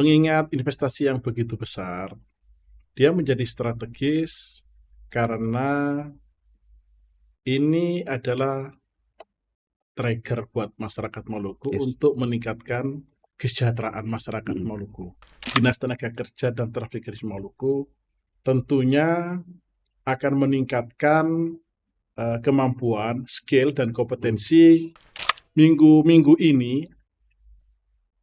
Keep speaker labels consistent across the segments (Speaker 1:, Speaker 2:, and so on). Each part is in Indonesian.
Speaker 1: Mengingat investasi yang begitu besar, dia menjadi strategis karena ini adalah trigger buat masyarakat Maluku
Speaker 2: Yes.
Speaker 1: untuk meningkatkan kesejahteraan masyarakat Maluku. Dinas Tenaga Kerja dan Transmigrasi Maluku tentunya akan meningkatkan kemampuan, skill, dan kompetensi. Minggu-minggu ini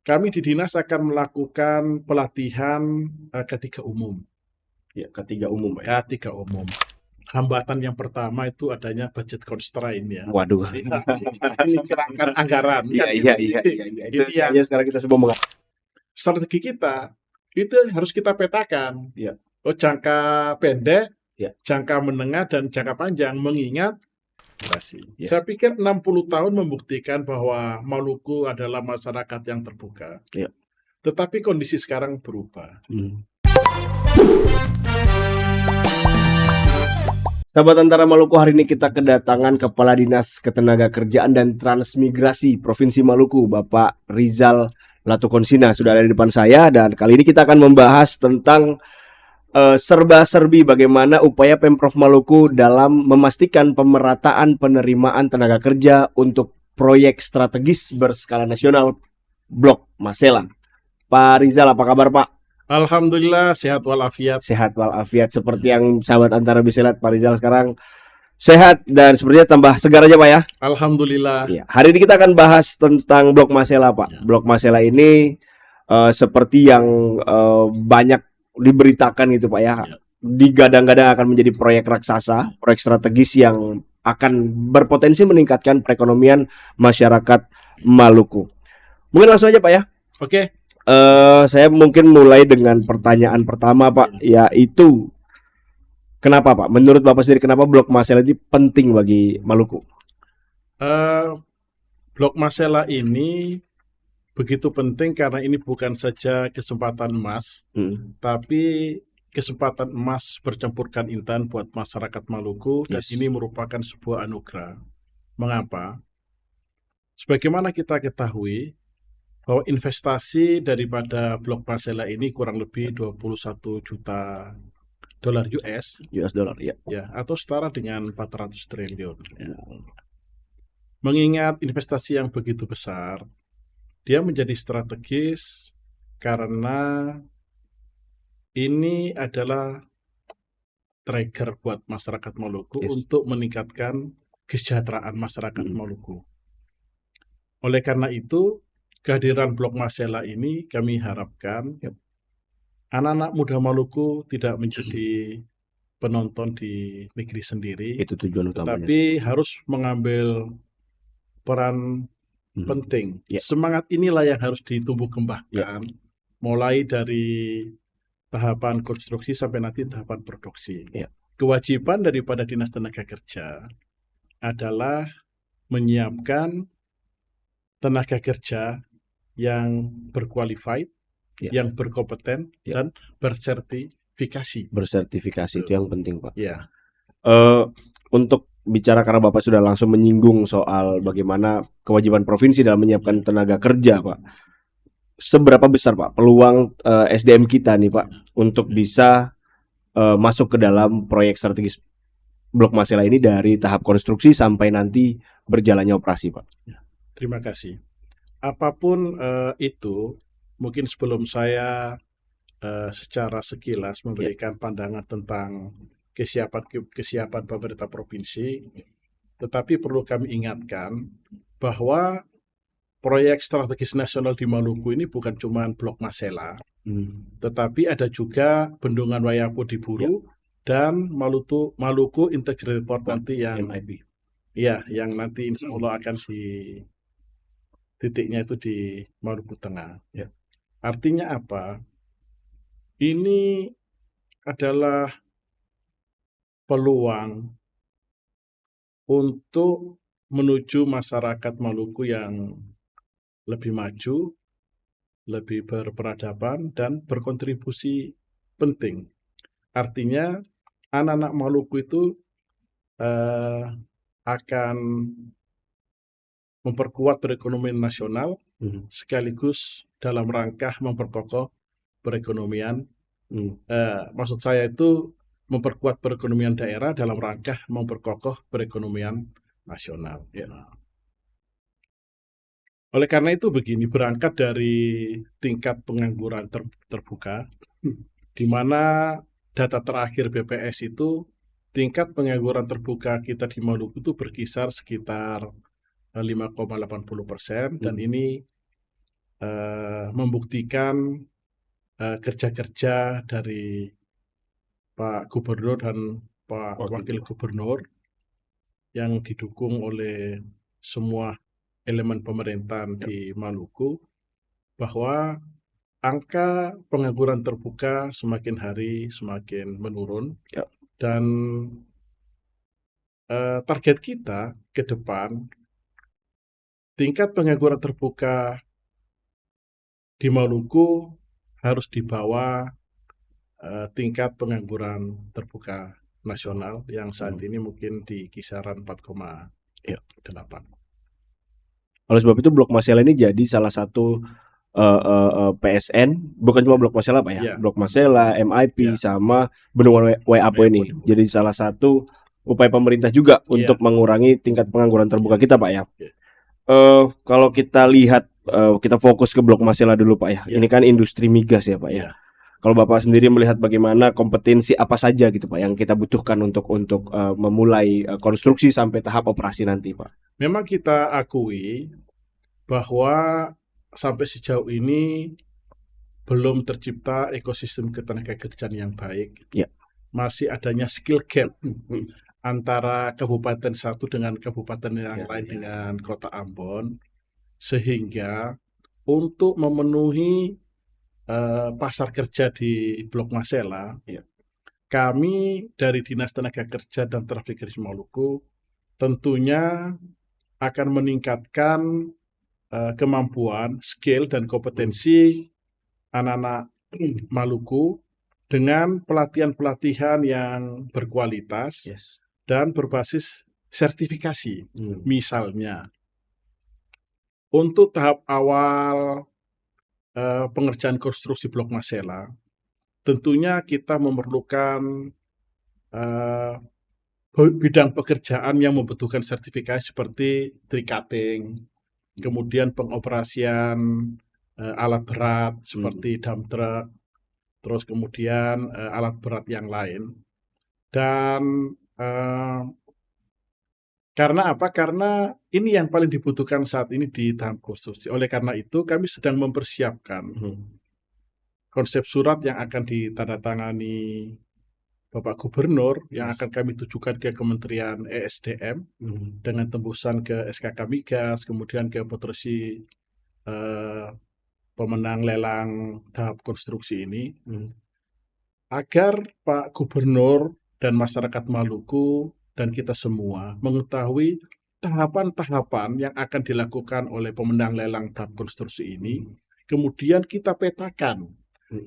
Speaker 1: kami di dinas akan melakukan pelatihan K3 umum.
Speaker 2: Ya, ketiga umum, Pak. Ya.
Speaker 1: K3 umum. Hambatan yang pertama itu adanya budget constraint ya.
Speaker 2: Waduh.
Speaker 1: Ini kerangkan anggaran.
Speaker 2: Iya,
Speaker 1: kan
Speaker 2: iya,
Speaker 1: gitu.
Speaker 2: iya, iya, iya. Itu
Speaker 1: Ini yang
Speaker 2: kayaknya sekarang kita semua
Speaker 1: strategi kita itu harus kita petakan.
Speaker 2: Iya.
Speaker 1: Oh, jangka pendek,
Speaker 2: Ya.
Speaker 1: jangka menengah, dan jangka panjang, mengingat
Speaker 2: Yes.
Speaker 1: saya pikir 60 tahun membuktikan bahwa Maluku adalah masyarakat yang terbuka.
Speaker 2: Ya.
Speaker 1: Tetapi kondisi sekarang berubah.
Speaker 2: Sahabat Antara Maluku, hari ini kita kedatangan Kepala Dinas Ketenagakerjaan dan Transmigrasi Provinsi Maluku, Bapak Rizal Latukonsina, sudah ada di depan saya, dan kali ini kita akan membahas tentang serba-serbi bagaimana upaya Pemprov Maluku dalam memastikan pemerataan penerimaan tenaga kerja untuk proyek strategis berskala nasional Blok Masela. Pak Rizal, apa kabar, Pak?
Speaker 1: Alhamdulillah sehat walafiat.
Speaker 2: Sehat walafiat, seperti yang sahabat Antara bisa lihat, Pak Rizal sekarang sehat dan sepertinya tambah segar aja, Pak ya.
Speaker 1: Alhamdulillah.
Speaker 2: Ya, hari ini kita akan bahas tentang Blok Masela, Pak. Ya. Blok Masela ini seperti yang banyak diberitakan gitu, Pak ya. Digadang-gadang akan menjadi proyek raksasa, proyek strategis yang akan berpotensi meningkatkan perekonomian masyarakat Maluku. Mungkin langsung aja, Pak ya.
Speaker 1: Oke.
Speaker 2: Saya mungkin mulai dengan pertanyaan pertama, Pak, yaitu kenapa, Pak? Menurut Bapak sendiri, kenapa Blok Masela ini penting bagi Maluku?
Speaker 1: Blok Masela ini begitu penting karena ini bukan saja kesempatan emas, tapi kesempatan emas bercampurkan intan buat masyarakat Maluku, dan ini merupakan sebuah anugerah. Mengapa? Sebagaimana kita ketahui bahwa investasi daripada Blok Masela ini kurang lebih 21 juta dolar US
Speaker 2: dollar, ya,
Speaker 1: atau setara dengan 400 triliun. Ya. Mengingat investasi yang begitu besar, dia menjadi strategis karena ini adalah trigger buat masyarakat Maluku untuk meningkatkan kesejahteraan masyarakat Maluku. Oleh karena itu, kehadiran Blok Masela ini kami harapkan anak-anak muda Maluku tidak menjadi penonton di negeri sendiri,
Speaker 2: itu tujuan utamanya,
Speaker 1: tapi harus mengambil peran penting. Semangat inilah yang harus ditumbuh kembangkan, mulai dari tahapan konstruksi sampai nanti tahapan produksi. Kewajiban daripada Dinas Tenaga Kerja adalah menyiapkan tenaga kerja yang berqualified, yang berkompeten, dan bersertifikasi. Bersertifikasi
Speaker 2: itu yang penting, Pak.
Speaker 1: Ya.
Speaker 2: Untuk bicara, karena Bapak sudah langsung menyinggung soal bagaimana kewajiban provinsi dalam menyiapkan tenaga kerja, Pak. Seberapa besar, Pak, peluang SDM kita nih, Pak, untuk bisa masuk ke dalam proyek strategis Blok Masela ini dari tahap konstruksi sampai nanti berjalannya operasi, Pak?
Speaker 1: Terima kasih. Apapun itu, mungkin sebelum saya secara sekilas memberikan pandangan tentang kesiapan pemerintah provinsi, tetapi perlu kami ingatkan bahwa proyek strategis nasional di Maluku ini bukan cuma Blok Masela, tetapi ada juga Bendungan Wayapu di Buru dan Maluku Integrated Port nanti yang MIP. Yang nanti insya Allah akan titiknya itu di Maluku Tengah. Artinya apa? Ini adalah peluang untuk menuju masyarakat Maluku yang lebih maju, lebih berperadaban, dan berkontribusi penting. Artinya anak-anak Maluku itu akan memperkuat perekonomian nasional sekaligus dalam rangka memperkokoh perekonomian.
Speaker 2: Hmm.
Speaker 1: Maksud saya itu memperkuat perekonomian daerah dalam rangka memperkokoh perekonomian nasional. Ya. Oleh karena itu begini, berangkat dari tingkat pengangguran terbuka, di mana data terakhir BPS itu tingkat pengangguran terbuka kita di Maluku itu berkisar sekitar 5,80%, dan ini membuktikan kerja-kerja dari Pak Gubernur dan Pak Wakil Gubernur yang didukung oleh semua elemen pemerintahan di Maluku, bahwa angka pengangguran terbuka semakin hari semakin menurun. Dan target kita ke depan, tingkat pengangguran terbuka di Maluku harus di bawah tingkat pengangguran terbuka nasional yang saat ini mungkin di kisaran 4,8.
Speaker 2: Oleh sebab itu Blok Masela ini jadi salah satu PSN, bukan cuma Blok Masela Pak ya, Blok Masela, MIP, sama Bendungan WAPO ini jadi salah satu upaya pemerintah juga untuk mengurangi tingkat pengangguran terbuka kita Pak ya. Kalau kita lihat, kita fokus ke Blok Masela dulu Pak ya. Ini kan industri migas ya Pak ya. Kalau Bapak sendiri melihat bagaimana kompetensi apa saja gitu Pak yang kita butuhkan untuk memulai konstruksi sampai tahap operasi nanti Pak?
Speaker 1: Memang kita akui bahwa sampai sejauh ini belum tercipta ekosistem ketenagakerjaan yang baik. Masih adanya skill gap antara kabupaten satu dengan kabupaten yang lain dengan Kota Ambon, sehingga untuk memenuhi pasar kerja di Blok Masela, kami dari Dinas Tenaga Kerja dan Transmigrasi Maluku tentunya akan meningkatkan kemampuan, skill, dan kompetensi anak-anak Maluku dengan pelatihan-pelatihan yang berkualitas dan berbasis sertifikasi. Misalnya, untuk tahap awal pengerjaan konstruksi Blok Masela, tentunya kita memerlukan bidang pekerjaan yang membutuhkan sertifikasi seperti tree cutting, kemudian pengoperasian alat berat seperti dump truck, terus kemudian alat berat yang lain. Dan karena apa? Karena ini yang paling dibutuhkan saat ini di tahap konstruksi. Oleh karena itu kami sedang mempersiapkan konsep surat yang akan ditandatangani Bapak Gubernur yang akan kami tujukan ke Kementerian ESDM dengan tembusan ke SKK Migas, kemudian ke Petrosi pemenang lelang tahap konstruksi ini, agar Pak Gubernur dan masyarakat Maluku dan kita semua mengetahui tahapan-tahapan yang akan dilakukan oleh pemenang lelang tahap konstruksi ini. Kemudian kita petakan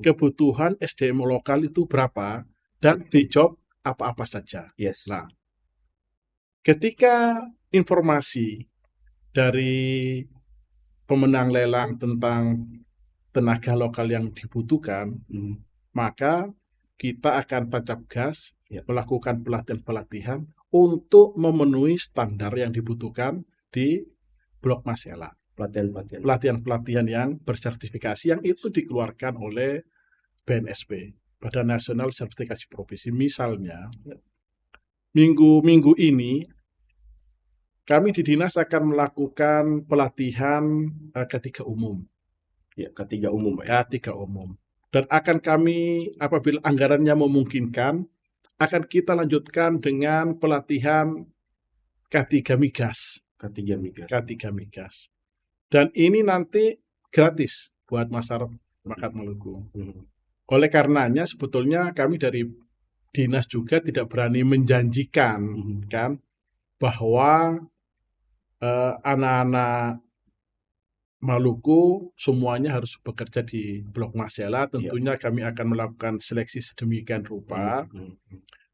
Speaker 1: kebutuhan SDM lokal itu berapa dan di job apa-apa saja. Nah, ketika informasi dari pemenang lelang tentang tenaga lokal yang dibutuhkan, maka kita akan tancap gas melakukan pelatihan-pelatihan untuk memenuhi standar yang dibutuhkan di Blok Masela. Pelatihan-pelatihan yang bersertifikasi yang itu dikeluarkan oleh BNSP, Badan Nasional Sertifikasi Profesi. Misalnya, minggu ini kami di dinas akan melakukan pelatihan K3 umum.
Speaker 2: K3 umum.
Speaker 1: K3 umum. Dan akan kami, apabila anggarannya memungkinkan, akan kita lanjutkan dengan pelatihan K3 migas. K3 migas. Dan ini nanti gratis buat masyarakat Maluku. Oleh karenanya sebetulnya kami dari dinas juga tidak berani menjanjikan kan bahwa anak-anak Maluku semuanya harus bekerja di Blok Masela. Tentunya kami akan melakukan seleksi sedemikian rupa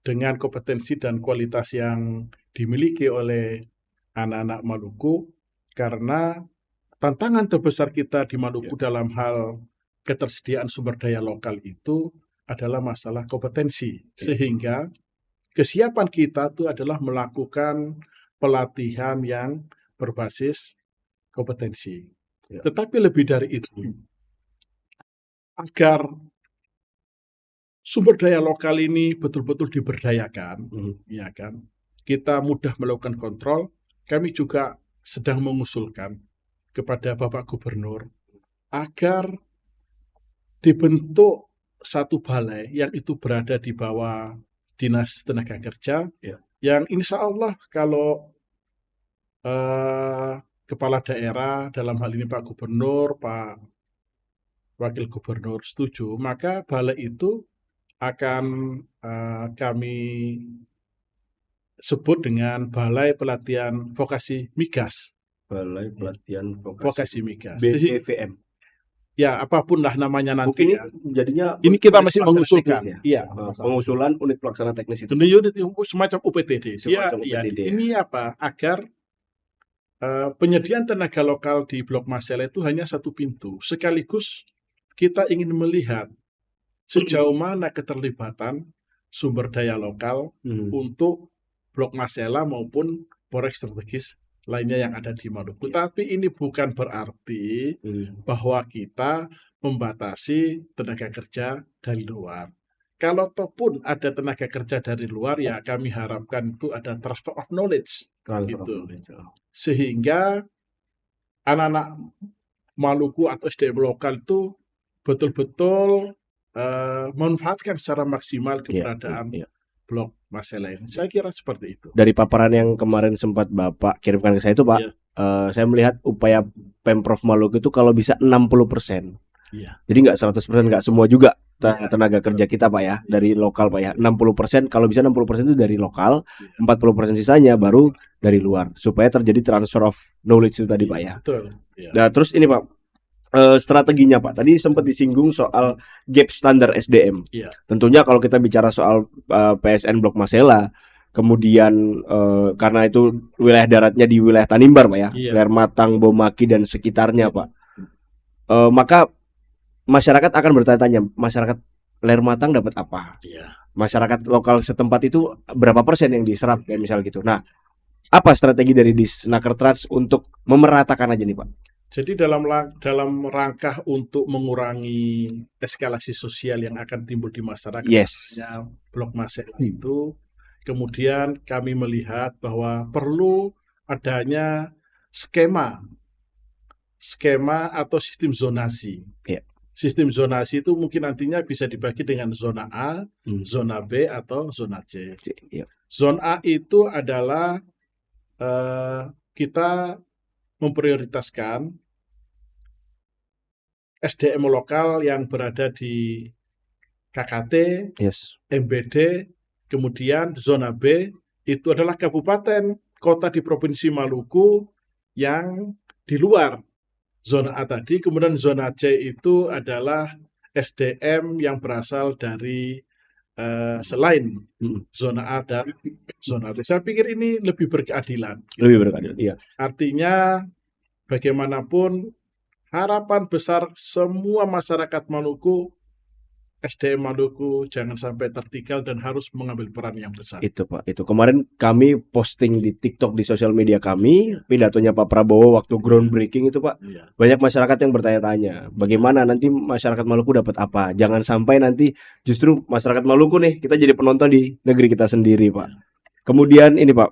Speaker 1: dengan kompetensi dan kualitas yang dimiliki oleh anak-anak Maluku, karena tantangan terbesar kita di Maluku dalam hal ketersediaan sumber daya lokal itu adalah masalah kompetensi.
Speaker 2: Iya.
Speaker 1: Sehingga kesiapan kita itu adalah melakukan pelatihan yang berbasis kompetensi.
Speaker 2: Ya.
Speaker 1: Tetapi lebih dari itu, agar sumber daya lokal ini betul-betul diberdayakan, ya kan? Kita mudah melakukan kontrol. Kami juga sedang mengusulkan kepada Bapak Gubernur agar dibentuk satu balai yang itu berada di bawah Dinas Tenaga Kerja,
Speaker 2: Ya.
Speaker 1: yang insya Allah kalau kepala daerah, dalam hal ini Pak Gubernur, Pak Wakil Gubernur setuju, maka balai itu akan kami sebut dengan Balai Pelatihan Vokasi Migas.
Speaker 2: Balai Pelatihan
Speaker 1: Vokasi Migas.
Speaker 2: BPVM.
Speaker 1: Ya, apapun lah namanya nanti.
Speaker 2: Mungkin
Speaker 1: Ya.
Speaker 2: jadinya
Speaker 1: Ini kita masih
Speaker 2: pelaksana
Speaker 1: mengusulkan.
Speaker 2: teknis ya?
Speaker 1: Iya.
Speaker 2: Pengusulan unit pelaksana teknis itu.
Speaker 1: Ini unit semacam UPTD.
Speaker 2: Semacam
Speaker 1: Ya,
Speaker 2: UPTD, ya.
Speaker 1: ini apa? Agar penyediaan tenaga lokal di Blok Masela itu hanya satu pintu. Sekaligus kita ingin melihat sejauh mana keterlibatan sumber daya lokal untuk Blok Masela maupun proyek strategis lainnya yang ada di Maluku. Tapi ini bukan berarti bahwa kita membatasi tenaga kerja dari luar. Kalau toh pun ada tenaga kerja dari luar, ya kami harapkan itu ada transfer of knowledge. Gitu. Sehingga anak-anak Maluku atau SDM lokal itu betul-betul memanfaatkan secara maksimal keberadaan Blok Masela ini. Saya kira seperti itu.
Speaker 2: Dari paparan yang kemarin sempat Bapak kirimkan ke saya itu Pak, saya melihat upaya Pemprov Maluku itu kalau bisa 60%. Jadi nggak 100%, nggak semua juga tenaga kerja kita Pak ya, dari lokal Pak ya. 60%, kalau bisa 60% itu dari lokal, 40% sisanya baru dari luar, supaya terjadi transfer of knowledge itu tadi Pak ya.
Speaker 1: Betul.
Speaker 2: Nah terus ini Pak, strateginya Pak, tadi sempat disinggung soal gap standar SDM. Tentunya kalau kita bicara soal PSN Blok Masela, kemudian karena itu wilayah daratnya di wilayah Tanimbar Pak ya, Ler Matang, Bomaki dan sekitarnya Pak, maka masyarakat akan bertanya-tanya, masyarakat Ler Matang dapat apa? Masyarakat lokal setempat itu berapa persen yang diserap kayak misal gitu. Nah, apa strategi dari Disnaker Trans untuk memeratakan aja nih Pak?
Speaker 1: Jadi dalam rangka untuk mengurangi eskalasi sosial yang akan timbul di masyarakat, Blok Masela itu, kemudian kami melihat bahwa perlu adanya skema atau sistem zonasi. Sistem zonasi itu mungkin nantinya bisa dibagi dengan zona A, zona B, atau zona C. Zona A itu adalah kita memprioritaskan SDM lokal yang berada di KKT, MBD, kemudian zona B itu adalah kabupaten kota di Provinsi Maluku yang di luar zona A tadi. Kemudian zona C itu adalah SDM yang berasal dari selain zona A dan zona B. Saya pikir ini lebih berkeadilan. Artinya bagaimanapun harapan besar semua masyarakat Maluku, SDM Maluku jangan sampai tertinggal dan harus mengambil peran yang besar.
Speaker 2: Itu Pak, itu kemarin kami posting di TikTok, di sosial media kami, pidatonya Pak Prabowo waktu groundbreaking itu Pak. Banyak masyarakat yang bertanya-tanya, bagaimana nanti masyarakat Maluku dapat apa? Jangan sampai nanti justru masyarakat Maluku nih kita jadi penonton di negeri kita sendiri Pak. Kemudian ini Pak,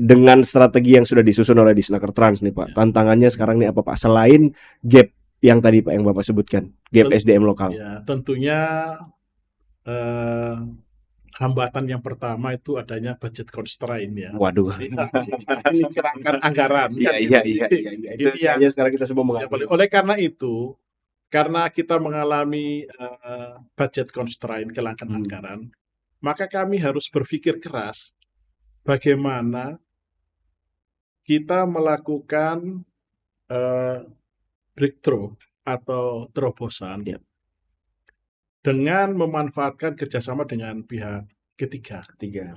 Speaker 2: dengan strategi yang sudah disusun oleh Disnaker Trans nih Pak, tantangannya sekarang nih apa Pak? Selain gap yang tadi Pak yang Bapak sebutkan, gap SDM lokal.
Speaker 1: Tentunya hambatan yang pertama itu adanya budget constraint ya.
Speaker 2: Waduh.
Speaker 1: Ini kerangkan anggaran.
Speaker 2: Iya. Itu yang sekarang kita semua mengalami.
Speaker 1: Oleh karena itu, karena kita mengalami budget constraint, kelangkaan anggaran, maka kami harus berpikir keras bagaimana kita melakukan breakthrough atau terobosan dengan memanfaatkan kerjasama dengan pihak ketiga.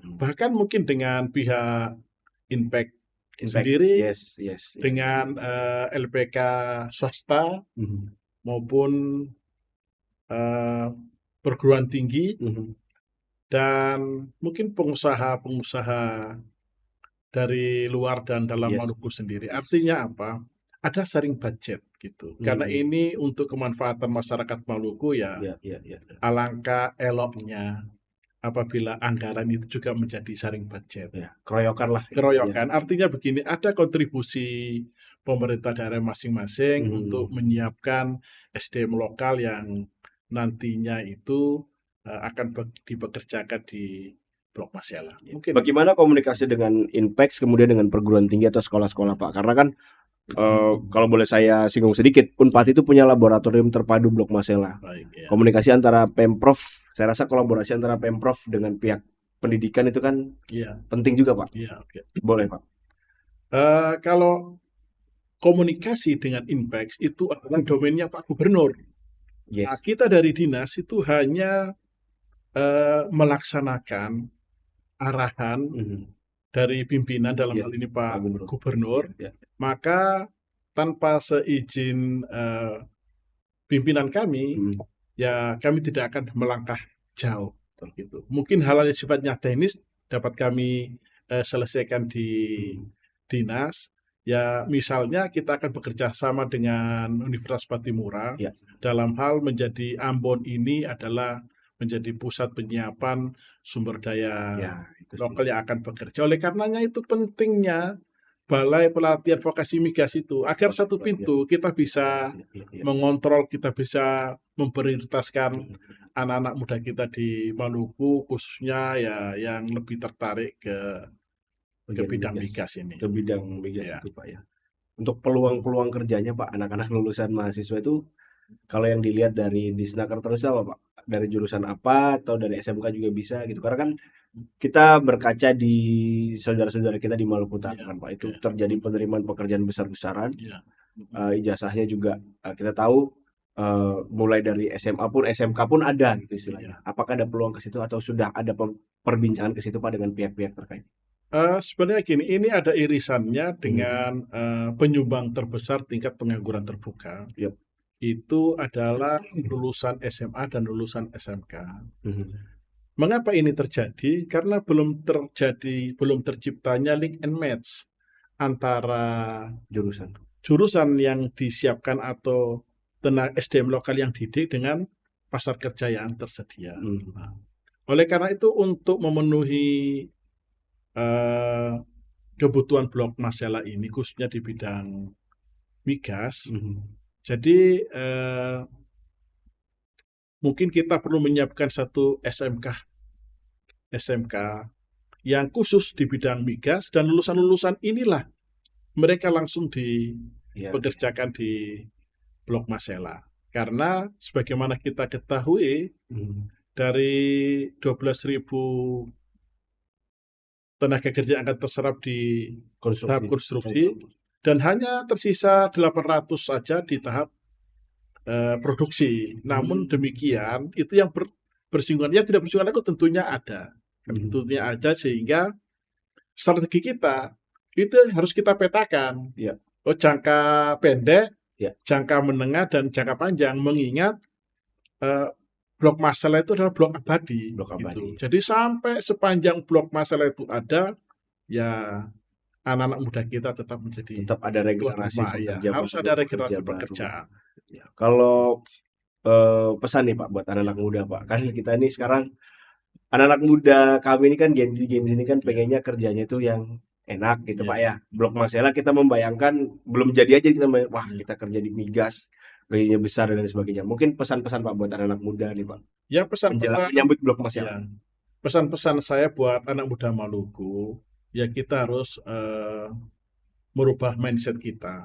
Speaker 1: Bahkan mungkin dengan pihak Impact sendiri, dengan LPK swasta, maupun eh, perguruan tinggi dan mungkin pengusaha-pengusaha dari luar dan dalam
Speaker 2: Yes.
Speaker 1: Maluku sendiri.
Speaker 2: Yes.
Speaker 1: Artinya apa? Ada sharing budget gitu. Karena ini untuk kemanfaatan masyarakat Maluku ya, alangkah eloknya apabila anggaran itu juga menjadi sharing budget.
Speaker 2: Ya, keroyokan lah.
Speaker 1: Keroyokan. Artinya begini, ada kontribusi pemerintah daerah masing-masing untuk menyiapkan SDM lokal yang nantinya itu akan dipekerjakan di Blok Masela.
Speaker 2: Mungkin. Bagaimana komunikasi dengan Inpex kemudian dengan perguruan tinggi atau sekolah-sekolah, Pak? Karena kan kalau boleh saya singgung sedikit, Unpad itu punya laboratorium terpadu Blok Masela.
Speaker 1: Baik, ya.
Speaker 2: Komunikasi antara Pemprov, saya rasa kolaborasi antara Pemprov dengan pihak pendidikan itu kan penting juga, Pak.
Speaker 1: Iya, oke.
Speaker 2: Boleh, Pak.
Speaker 1: Kalau komunikasi dengan Inpex itu adalah domainnya Pak Gubernur.
Speaker 2: Yes.
Speaker 1: Nah, kita dari dinas itu hanya melaksanakan arahan dari pimpinan dalam hal ini Pak Gubernur, maka tanpa seizin pimpinan kami, ya kami tidak akan melangkah jauh. Gitu. Mungkin hal yang sifatnya teknis dapat kami selesaikan di dinas. Ya misalnya kita akan bekerja sama dengan Universitas Patimura dalam hal menjadi Ambon ini adalah menjadi pusat penyiapan sumber daya lokal yang akan bekerja. Oleh karenanya itu pentingnya Balai Pelatihan Vokasi Migas itu agar satu pintu kita bisa mengontrol, kita bisa memprioritaskan anak-anak muda kita di Maluku khususnya ya yang lebih tertarik ke bidang migas ini.
Speaker 2: Ke bidang migas itu Pak ya. Untuk peluang-peluang kerjanya Pak, anak-anak lulusan mahasiswa itu kalau yang dilihat dari Disnaker terus apa Pak? Dari jurusan apa atau dari SMK juga bisa gitu. Karena kan kita berkaca di saudara-saudara kita di Maluku Utara kan Pak, itu terjadi penerimaan pekerjaan besar-besaran. Ijazahnya juga kita tahu mulai dari SMA pun SMK pun ada gitu istilahnya. Apakah ada peluang ke situ atau sudah ada perbincangan ke situ Pak dengan pihak-pihak terkait?
Speaker 1: Sebenarnya gini, ini ada irisannya dengan penyumbang terbesar tingkat pengangguran terbuka. Itu adalah lulusan SMA dan lulusan SMK. Mengapa ini terjadi? Karena belum terciptanya link and match antara jurusan yang disiapkan atau tenaga SDM lokal yang didik dengan pasar kerja yang tersedia. Oleh karena itu untuk memenuhi kebutuhan Blok Masela ini khususnya di bidang migas, jadi mungkin kita perlu menyiapkan satu SMK yang khusus di bidang migas dan lulusan-lulusan inilah mereka langsung dipekerjakan di Blok Masela. Karena sebagaimana kita ketahui dari 12.000 tenaga kerja yang akan terserap di tahap konstruksi dan hanya tersisa 800 saja di tahap produksi. Namun demikian itu yang bersinggungan, ya tidak bersinggungan itu tentunya ada. Tentunya ada sehingga strategi kita itu harus kita petakan. Jangka pendek, jangka menengah dan jangka panjang, mengingat Blok Masela itu adalah blok abadi. Gitu. Jadi sampai sepanjang Blok Masela itu ada, ya anak-anak muda kita tetap
Speaker 2: ada regenerasi
Speaker 1: pekerja, harus ada regenerasi pekerjaan.
Speaker 2: Kalau pesan nih Pak buat anak-anak muda Pak, kan kita ini sekarang anak-anak muda kami ini kan Gen Z ini kan pengennya kerjanya itu yang enak gitu Pak ya. Blok Masela kita membayangkan belum jadi aja kita wah kita kerja di migas gajinya besar dan sebagainya. Mungkin pesan-pesan Pak buat anak-anak muda nih Pak.
Speaker 1: Ya pesan-pesan
Speaker 2: menyambut Blok Masela.
Speaker 1: Pesan-pesan saya buat anak muda Maluku, ya kita harus merubah mindset kita.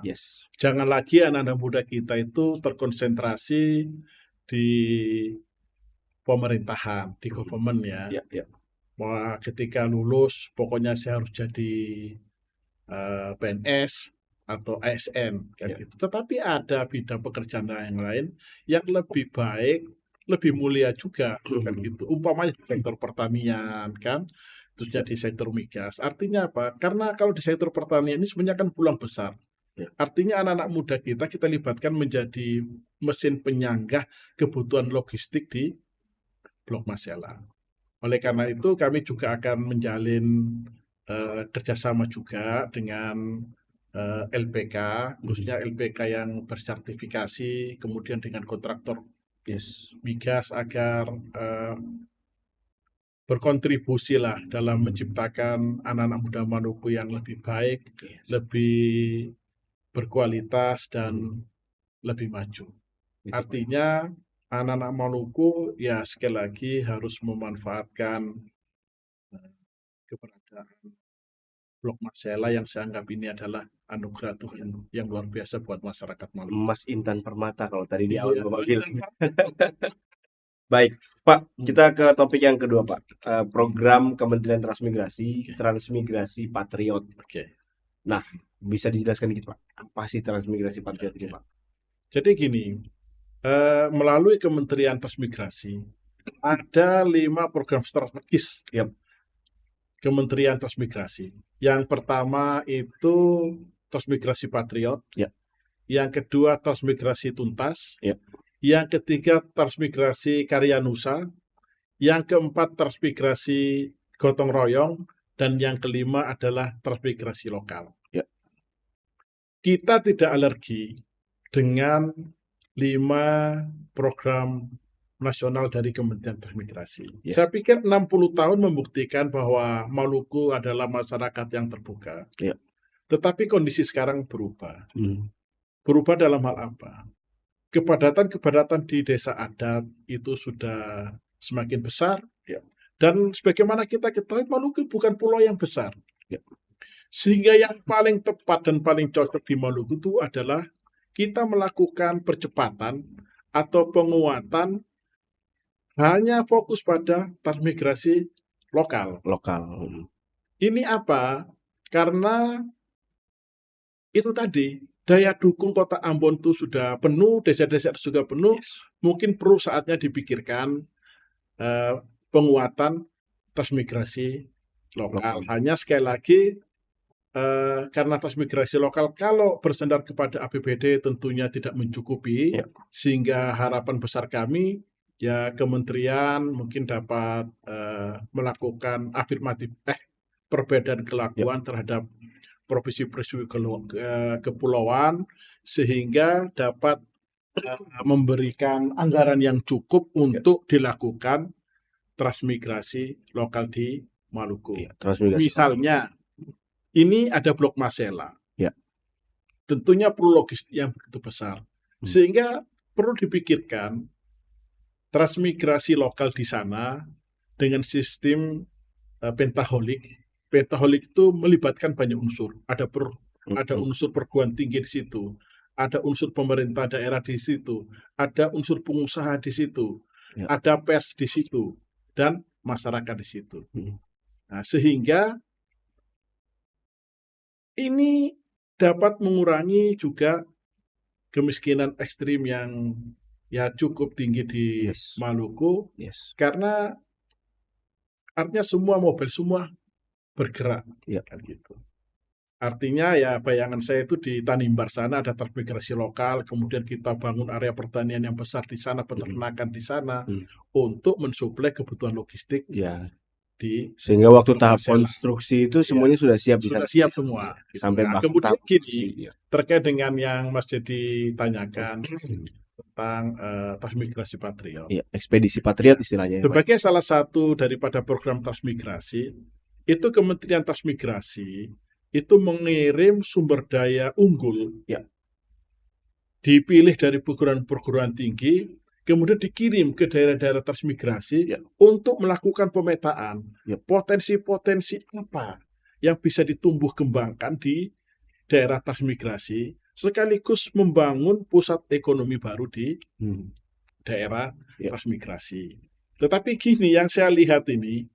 Speaker 1: Jangan lagi anak-anak muda kita itu terkonsentrasi di pemerintahan, di government ya. Wah, ketika lulus pokoknya saya harus jadi PNS atau ASN kan gitu. Tetapi ada bidang pekerjaan yang lain yang lebih baik, lebih mulia juga kan gitu. Umpamanya di sektor pertanian kan, terus jadi sektor migas. Artinya apa? Karena kalau di sektor pertanian ini sebenarnya kan peluang besar.
Speaker 2: Ya.
Speaker 1: Artinya anak-anak muda kita libatkan menjadi mesin penyanggah kebutuhan logistik di Blok Masela. Oleh karena itu kami juga akan menjalin kerjasama juga dengan LPK, khususnya LPK yang bersertifikasi, kemudian dengan kontraktor
Speaker 2: Yes.
Speaker 1: migas agar berkontribusi lah dalam menciptakan anak-anak muda Maluku yang lebih baik, lebih berkualitas dan lebih maju.
Speaker 2: Gitu, Pak.
Speaker 1: Artinya anak-anak Maluku ya sekali lagi harus memanfaatkan keberadaan Blok Masela yang saya anggap ini adalah anugerah Tuhan yang luar biasa buat masyarakat Maluku.
Speaker 2: Emas intan permata kalau tadi di awal
Speaker 1: Iya,
Speaker 2: Bapak bilang. Baik, Pak, kita ke topik yang kedua, Pak. Program Kementerian Transmigrasi Patriot.
Speaker 1: Oke.
Speaker 2: Nah, bisa dijelaskan dikit, Pak, apa sih Transmigrasi Patriot ini, Pak?
Speaker 1: Jadi gini, melalui Kementerian Transmigrasi ada 5 program strategis
Speaker 2: Yap.
Speaker 1: Kementerian Transmigrasi. Yang pertama itu Transmigrasi Patriot.
Speaker 2: Ya.
Speaker 1: Yang kedua Transmigrasi Tuntas.
Speaker 2: Ya.
Speaker 1: Yang ketiga Transmigrasi Karya Nusa. Yang keempat Transmigrasi Gotong Royong. Dan yang kelima adalah Transmigrasi Lokal.
Speaker 2: Ya.
Speaker 1: Kita tidak alergi dengan 5 program nasional dari Kementerian Transmigrasi.
Speaker 2: Yes.
Speaker 1: Saya pikir 60 tahun membuktikan bahwa Maluku adalah masyarakat yang terbuka.
Speaker 2: Ya.
Speaker 1: Tetapi kondisi sekarang berubah.
Speaker 2: Berubah
Speaker 1: dalam hal apa? Kepadatan di desa adat itu sudah semakin besar.
Speaker 2: Ya.
Speaker 1: Dan sebagaimana kita ketahui, Maluku bukan pulau yang besar.
Speaker 2: Ya.
Speaker 1: Sehingga yang paling tepat dan paling cocok di Maluku itu adalah kita melakukan percepatan atau penguatan hanya fokus pada transmigrasi lokal. Ini apa? Karena itu tadi, daya dukung kota Ambon itu sudah penuh, desa-desa juga penuh.
Speaker 2: Yes.
Speaker 1: Mungkin perlu saatnya dipikirkan penguatan transmigrasi lokal. Hanya sekali lagi, karena transmigrasi lokal kalau bersandar kepada APBD tentunya tidak mencukupi.
Speaker 2: Ya.
Speaker 1: Sehingga harapan besar kami ya kementerian mungkin dapat melakukan perbedaan kelakuan terhadap provinsi-provinsi kepulauan sehingga dapat memberikan anggaran yang cukup untuk dilakukan transmigrasi lokal di Maluku. Misalnya ini ada Blok Masela.
Speaker 2: Ya.
Speaker 1: Tentunya perlu logistik yang begitu besar. Sehingga perlu dipikirkan transmigrasi lokal di sana dengan sistem pentaholik. Pentaholik itu melibatkan banyak unsur. Ada unsur perguruan tinggi di situ, ada unsur pemerintah daerah di situ, ada unsur pengusaha di situ,
Speaker 2: ya.
Speaker 1: Ada pers di situ, dan masyarakat di situ. Nah, sehingga ini dapat mengurangi juga kemiskinan ekstrim yang ya cukup tinggi di Maluku. Karena artinya semua mobil semua bergerak. Kan gitu. Artinya ya bayangan saya itu di Tanimbar sana ada transmigrasi lokal, kemudian kita bangun area pertanian yang besar di sana, peternakan di sana untuk mensuplai kebutuhan logistik.
Speaker 2: Sehingga waktu tahap konstruksi itu semuanya sudah siap.
Speaker 1: Sudah siap semua.
Speaker 2: Gitu. Sampai
Speaker 1: kemudian gini, terkait dengan yang Mas Dedi tanyakan tentang transmigrasi Patriot.
Speaker 2: Ekspedisi Patriot istilahnya.
Speaker 1: Sebagai salah satu daripada program transmigrasi, itu Kementerian Transmigrasi itu mengirim sumber daya unggul, dipilih dari perguruan tinggi, kemudian dikirim ke daerah-daerah transmigrasi untuk melakukan pemetaan potensi-potensi apa yang bisa ditumbuh kembangkan di daerah transmigrasi, sekaligus membangun pusat ekonomi baru di daerah transmigrasi. Tetapi gini, yang saya lihat ini,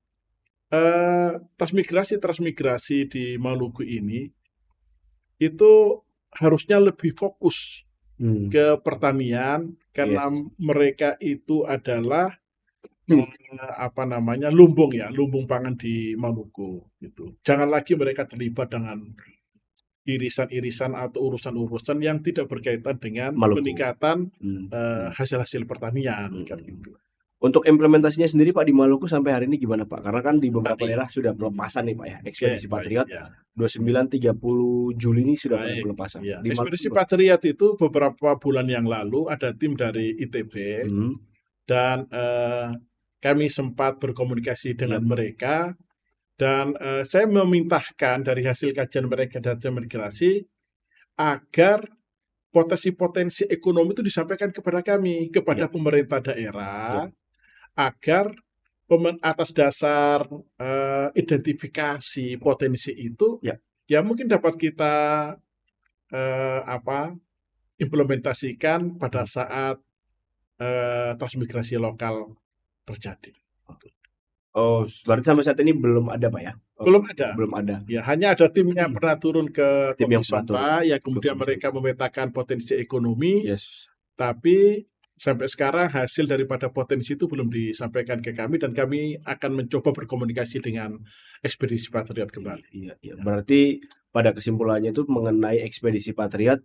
Speaker 1: transmigrasi di Maluku ini itu harusnya lebih fokus ke pertanian karena mereka itu adalah lumbung pangan di Maluku gitu. Jangan lagi mereka terlibat dengan irisan-irisan atau urusan-urusan yang tidak berkaitan dengan
Speaker 2: Maluku.
Speaker 1: peningkatan
Speaker 2: Hmm.
Speaker 1: hasil-hasil pertanian kan gitu.
Speaker 2: Untuk implementasinya sendiri Pak di Maluku sampai hari ini gimana Pak? Karena kan di beberapa
Speaker 1: Baik.
Speaker 2: daerah sudah pelepasan nih Pak ya, Ekspedisi
Speaker 1: Baik,
Speaker 2: Patriot
Speaker 1: ya.
Speaker 2: 29-30 Juli ini sudah pada
Speaker 1: Baik,
Speaker 2: pelepasan.
Speaker 1: ya.
Speaker 2: Di
Speaker 1: Ekspedisi
Speaker 2: Maluku
Speaker 1: Patriot itu beberapa bulan yang lalu ada tim dari ITB dan kami sempat berkomunikasi dengan mereka dan saya memintahkan dari hasil kajian mereka dan migrasi agar potensi-potensi ekonomi itu disampaikan kepada kami, kepada pemerintah daerah, agar atas dasar identifikasi potensi itu, ya mungkin dapat kita implementasikan pada saat transmigrasi lokal terjadi.
Speaker 2: Oh, berarti sampai saat ini belum ada Pak ya?
Speaker 1: Belum ada.
Speaker 2: Belum ada.
Speaker 1: Ya, hanya ada tim yang pernah turun ke
Speaker 2: Tim yang
Speaker 1: Komisanta, ya kemudian mereka memetakan potensi ekonomi,
Speaker 2: Yes.
Speaker 1: tapi sampai sekarang hasil daripada potensi itu belum disampaikan ke kami dan kami akan mencoba berkomunikasi dengan Ekspedisi Patriot kembali.
Speaker 2: Iya. Berarti pada kesimpulannya itu mengenai Ekspedisi Patriot,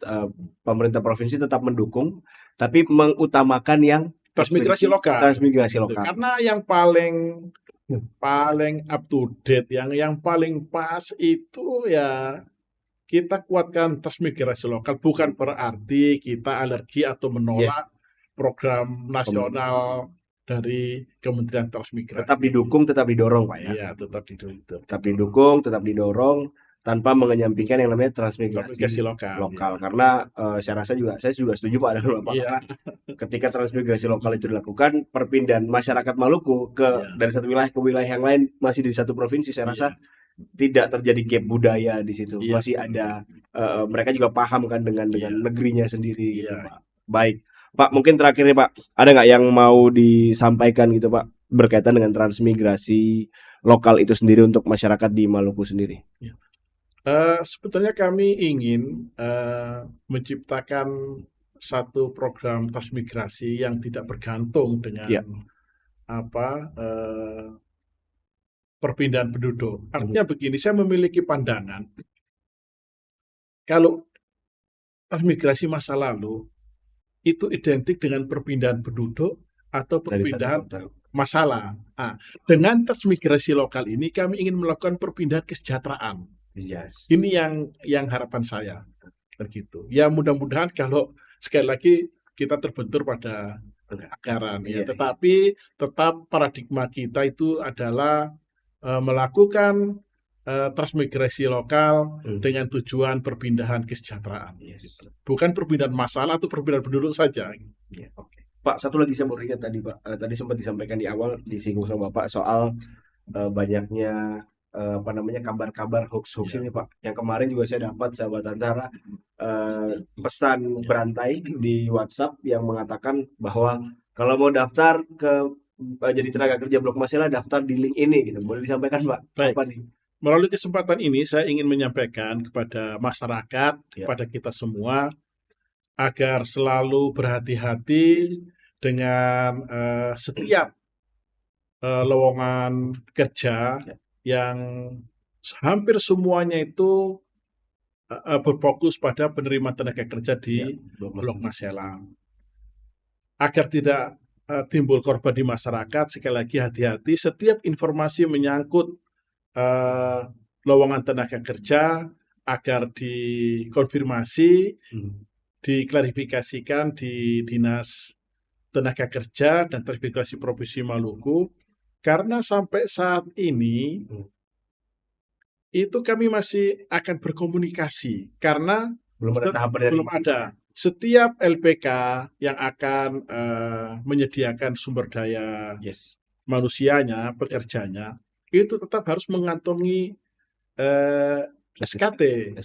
Speaker 2: pemerintah provinsi tetap mendukung, tapi mengutamakan yang
Speaker 1: transmigrasi lokal.
Speaker 2: Transmigrasi lokal.
Speaker 1: Karena yang paling up to date, yang paling pas itu ya kita kuatkan transmigrasi lokal, bukan berarti kita alergi atau menolak program nasional dari Kementerian Transmigrasi.
Speaker 2: Tetap didukung, tetap didorong Pak ya.
Speaker 1: Iya, tetap didukung.
Speaker 2: Tetap didukung, tetap didorong tanpa mengenyampingkan yang namanya transmigrasi lokal. Karena saya rasa saya juga setuju Pak dengan Bapak. Karena ketika transmigrasi lokal itu dilakukan, perpindahan masyarakat Maluku dari satu wilayah ke wilayah yang lain masih di satu provinsi, saya rasa tidak terjadi gap budaya di situ. Masih ada mereka juga paham kan dengan negerinya sendiri gitu Pak. Baik. Pak, mungkin terakhir nih Pak, ada nggak yang mau disampaikan gitu Pak berkaitan dengan transmigrasi lokal itu sendiri untuk masyarakat di Maluku sendiri?
Speaker 1: Sebetulnya kami ingin menciptakan satu program transmigrasi yang tidak bergantung dengan perpindahan penduduk. Artinya begini, saya memiliki pandangan kalau transmigrasi masa lalu itu identik dengan perpindahan penduduk atau perpindahan masalah. Dengan transmigrasi lokal ini kami ingin melakukan perpindahan kesejahteraan. Ini yang harapan saya. Begitu. Ya mudah-mudahan kalau sekali lagi kita terbentur pada anggaran, tetapi tetap paradigma kita itu adalah melakukan transmigrasi lokal dengan tujuan perpindahan kesejahteraan. Bukan perpindahan masalah atau perpindahan penduduk saja.
Speaker 2: Pak, satu lagi saya mau ingat tadi Pak, tadi sempat disampaikan di awal, disinggung sama Bapak soal banyaknya kabar-kabar hoax ini Pak. Yang kemarin juga saya dapat sahabat antara pesan berantai di WhatsApp yang mengatakan bahwa kalau mau daftar ke jadi tenaga kerja Blok Masela, daftar di link ini gitu. Boleh disampaikan Pak?
Speaker 1: Baik.
Speaker 2: Apa nih?
Speaker 1: Melalui kesempatan ini saya ingin menyampaikan kepada masyarakat, kepada kita semua agar selalu berhati-hati dengan setiap lowongan kerja yang hampir semuanya itu berfokus pada penerima tenaga kerja di Blok Masela. Agar tidak timbul korban di masyarakat, sekali lagi hati-hati setiap informasi menyangkut lowongan tenaga kerja agar dikonfirmasi, diklarifikasikan di Dinas Tenaga Kerja dan Transmigrasi Provinsi Maluku, karena sampai saat ini itu kami masih akan berkomunikasi karena belum ada. Setiap LPK yang akan menyediakan sumber daya manusianya, pekerjanya, itu tetap harus mengantongi SKT,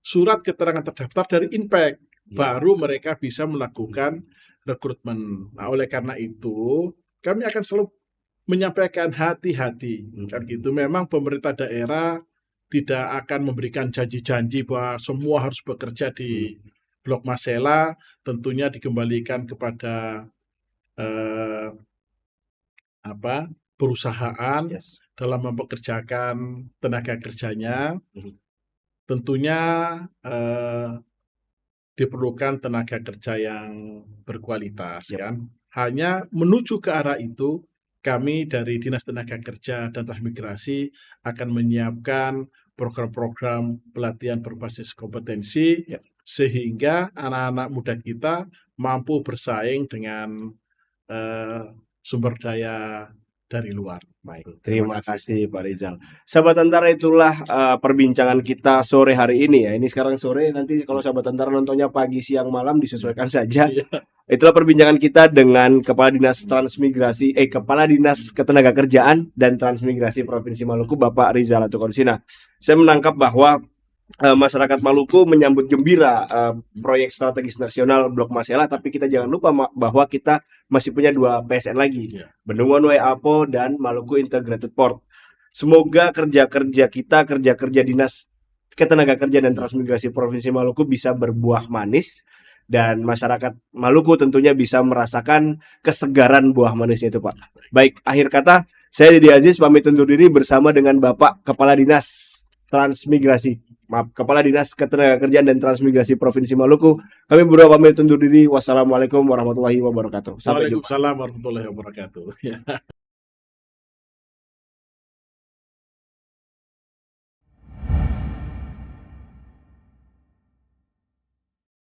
Speaker 1: surat keterangan terdaftar dari Inpek, baru mereka bisa melakukan rekrutmen. Nah, oleh karena itu, kami akan selalu menyampaikan hati-hati. Kan gitu. Memang pemerintah daerah tidak akan memberikan janji-janji bahwa semua harus bekerja di Blok Masela, tentunya dikembalikan kepada perusahaan dalam mempekerjakan tenaga kerjanya. tentunya diperlukan tenaga kerja yang berkualitas, kan. Hanya menuju ke arah itu, kami dari Dinas Tenaga Kerja dan Transmigrasi akan menyiapkan program-program pelatihan berbasis kompetensi, sehingga anak-anak muda kita mampu bersaing dengan sumber daya dari luar.
Speaker 2: Baik, terima kasih Pak Rizal. Sahabat Tentara, itulah perbincangan kita sore hari ini ya. Ini sekarang sore, nanti kalau sahabat Tentara nontonnya pagi, siang, malam disesuaikan saja. Itulah perbincangan kita dengan Kepala Dinas Kepala Dinas Ketenagakerjaan dan Transmigrasi Provinsi Maluku, Bapak Rizal Latukonsina. Saya menangkap bahwa masyarakat Maluku menyambut gembira proyek strategis nasional Blok Masela, tapi kita jangan lupa bahwa kita masih punya 2 PSN lagi, Bendungan Apo dan Maluku Integrated Port. Semoga kerja-kerja Dinas Ketenagakerjaan dan Transmigrasi Provinsi Maluku bisa berbuah manis, dan masyarakat Maluku tentunya bisa merasakan kesegaran buah manisnya itu, Pak. Baik, akhir kata, saya Didi Aziz pamit undur diri bersama dengan Bapak Kepala Dinas Kepala Dinas Ketenagakerjaan dan Transmigrasi Provinsi Maluku. Kami berdua pamit undur diri. Wassalamualaikum warahmatullahi wabarakatuh.
Speaker 1: Waalaikumsalam warahmatullahi wabarakatuh.